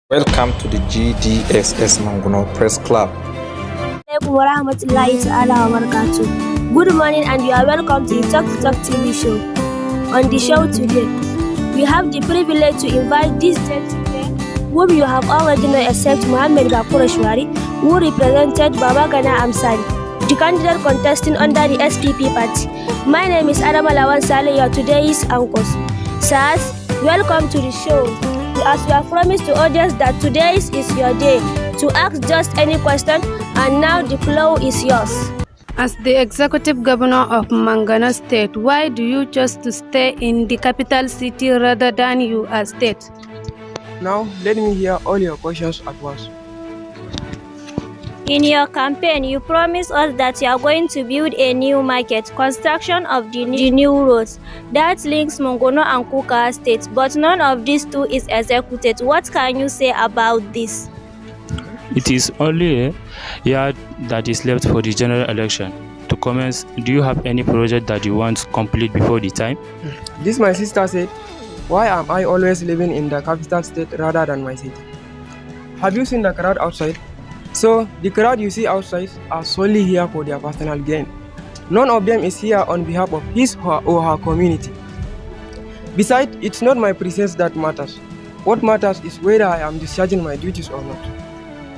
Welcome to the GDSS Manguno Press Club. Alaikum warahmatullahi ta'ala wa barakatuh. Good morning and you are welcome to the Talk to Talk TV show. On the show today, we have the privilege to invite this gentleman whom you have already known except Muhammad Bakura Shwari, who represented Babagana Amsari, the candidate contesting under the SPP party. My name is Adam Alawan Saleh, your today's anchors. Sirs, welcome to the show. As you have promised to audience that today is your day to ask just any question, and now the floor is yours. As the executive governor of Mangana State, why do you choose to stay in the capital city rather than your state? Now, let me hear all your questions at once. In your campaign, you promised us that you are going to build a new market, construction of the new roads that links Mongono and Kuka states, but none of these two is executed. What can you say about this? It is only a year that is left for the general election to commence. Do you have any project that you want to complete before the time? This my sister said, why am I always living in the capital state rather than my city? Have you seen the crowd outside? So, the crowd you see outside are solely here for their personal gain. None of them is here on behalf of his or her community. Besides, it's not my presence that matters. What matters is whether I am discharging my duties or not.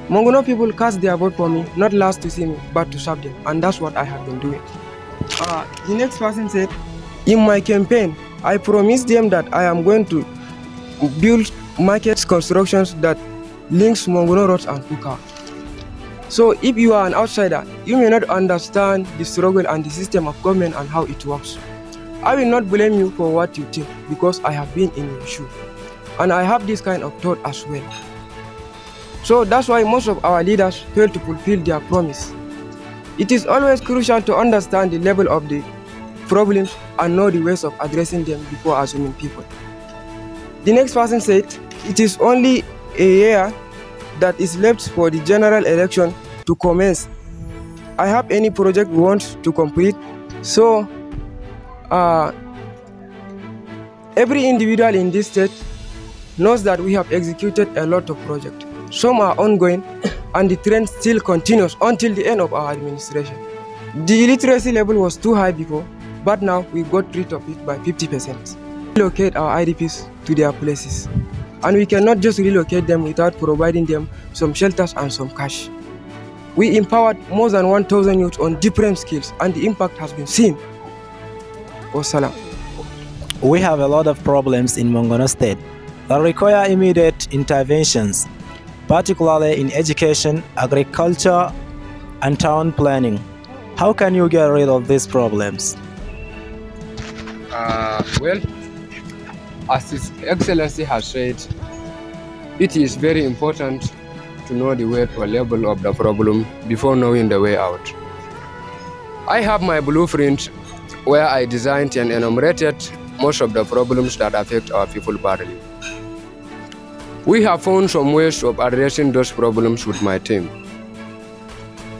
Mongono people cast their vote for me, not last to see me, but to serve them, and that's what I have been doing. The next person said, in my campaign, I promised them that I am going to build markets constructions that links Mongono roads and Kuka. So if you are an outsider, you may not understand the struggle and the system of government and how it works. I will not blame you for what you think because I have been in your shoe. And I have this kind of thought as well. So that's why most of our leaders fail to fulfill their promise. It is always crucial to understand the level of the problems and know the ways of addressing them before assuming people. The next person said, it is only a year that is left for the general election to commence. I have any project we want to complete. So, every individual in this state knows that we have executed a lot of projects. Some are ongoing and the trend still continues until the end of our administration. The illiteracy level was too high before, but now we got rid of it by 50%. Relocate our IDPs to their places. And we cannot just relocate them without providing them some shelters and some cash. We empowered more than 1,000 youths on different skills and the impact has been seen. Wassalam. We have a lot of problems in Mongono State that require immediate interventions, particularly in education, agriculture, and town planning. How can you get rid of these problems? Well, as His Excellency has said, it is very important to know the weight or level of the problem before knowing the way out. I have my blueprint where I designed and enumerated most of the problems that affect our people badly. We have found some ways of addressing those problems with my team.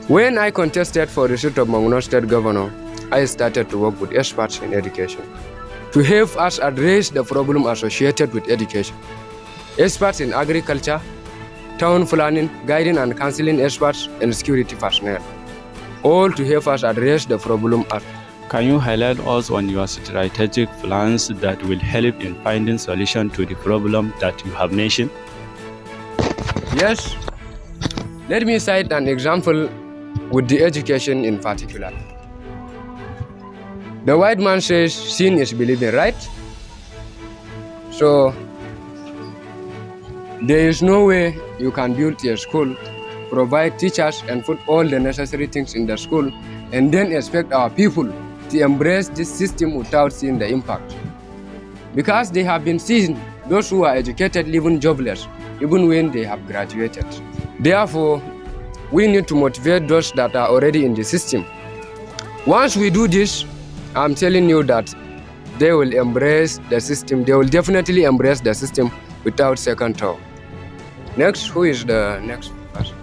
When I contested for the seat of Mongono State Governor, I started to work with experts in education to help us address the problem associated with education. Experts in agriculture, town planning, guiding and counseling experts, and security personnel, all to help us address the problem. Can you highlight us on your strategic plans that will help in finding solution to the problem that you have mentioned? Yes. Let me cite an example with the education in particular. The white man says seeing is believing, right? So, there is no way you can build a school, provide teachers and put all the necessary things in the school and then expect our people to embrace this system without seeing the impact. Because they have been seeing those who are educated living jobless, even when they have graduated. Therefore, we need to motivate those that are already in the system. Once we do this, I'm telling you that they will embrace the system. They will definitely embrace the system without second thought. Next, who is the next person?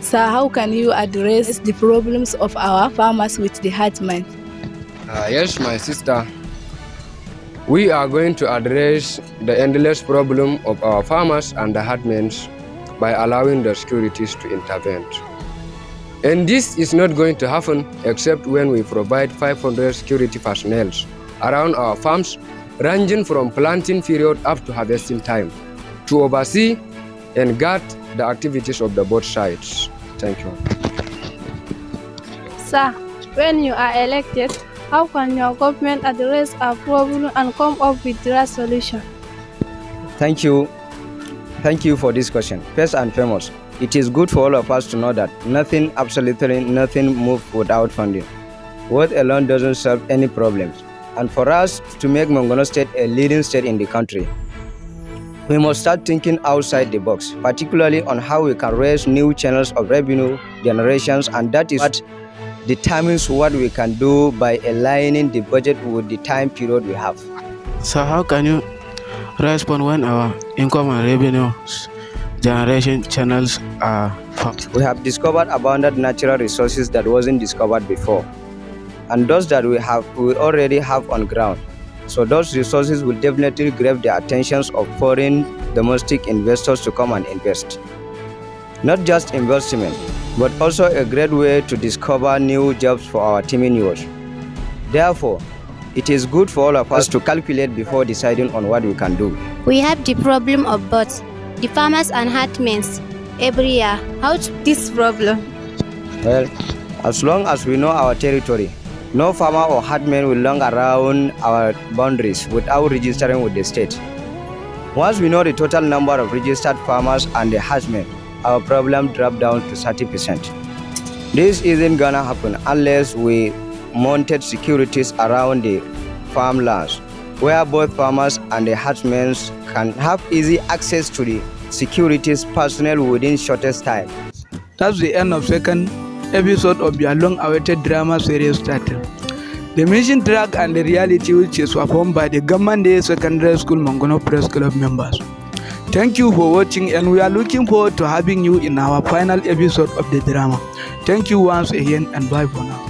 So how can you address the problems of our farmers with the heart mind? Yes, my sister. We are going to address the endless problem of our farmers and the herdsmen by allowing the securities to intervene. And this is not going to happen except when we provide 500 security personnel around our farms, ranging from planting period up to harvesting time, to oversee and guard the activities of the both sides. Thank you. Sir, when you are elected, how can your government address our problem and come up with the solution? Thank you. Thank you for this question. First and foremost, it is good for all of us to know that nothing, absolutely nothing, moves without funding. Word alone doesn't solve any problems. And for us to make Mongono State a leading state in the country, we must start thinking outside the box, particularly on how we can raise new channels of revenue generations, and that is what determines what we can do by aligning the budget with the time period we have. So how can you respond when our income and revenue generation channels are found? We have discovered abundant natural resources that wasn't discovered before, and those that we already have on ground. So those resources will definitely grab the attentions of foreign domestic investors to come and invest. Not just investment, but also a great way to discover new jobs for our teeming youth. Therefore, it is good for all of us to calculate before deciding on what we can do. We have the problem of both, the farmers and herdsmen every year. How to this problem? Well, as long as we know our territory, no farmer or herdsman will long around our boundaries without registering with the state. Once we know the total number of registered farmers and the herdsmen, our problem drops down to 30%. This isn't gonna happen unless we mounted securities around the farmlands, where both farmers and the herdsmen can have easy access to the securities personnel within shortest time. That's the end of second episode of your long-awaited drama series title, The Mission Track and the Reality, which is performed by the Government Day Secondary School Mongono Press Club members. Thank you for watching, and we are looking forward to having you in our final episode of the drama. Thank you once again, and bye for now.